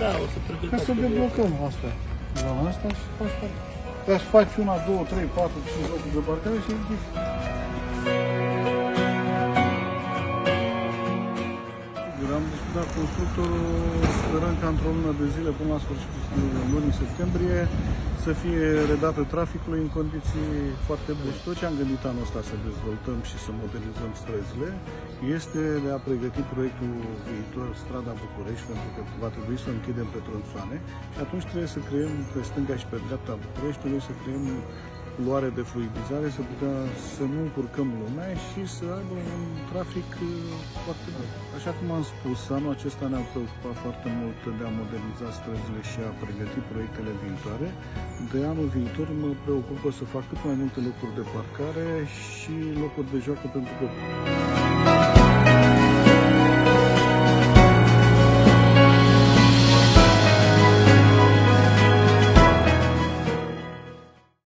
Da, o să pregătesc. Ca să deblocăm asta. Zona asta și asta. Dar faci 1, 2, 3, 4, 5 locuri de parcare și închizi. Am discutat cu constructorul, sperăm ca într-o lună de zile până la sfârșitul lunii septembrie să fie redată traficului în condiții foarte bune. Tot ce am gândit anul ăsta să dezvoltăm și să modernizăm străzile este de a pregăti proiectul viitor, strada București, pentru că va trebui să o închidem pe tronsoane și atunci trebuie să creăm pe stânga și pe dreapta București, trebuie să creăm culoare de fluidizare, să putea să nu încurcăm lumea și să aibă un trafic foarte bun. Așa cum am spus, anul acesta ne-am preocupat foarte mult de a moderniza străzile și a pregăti proiectele viitoare. De anul viitor mă preocupă să fac cât mai multe locuri de parcare și locuri de joacă pentru copii.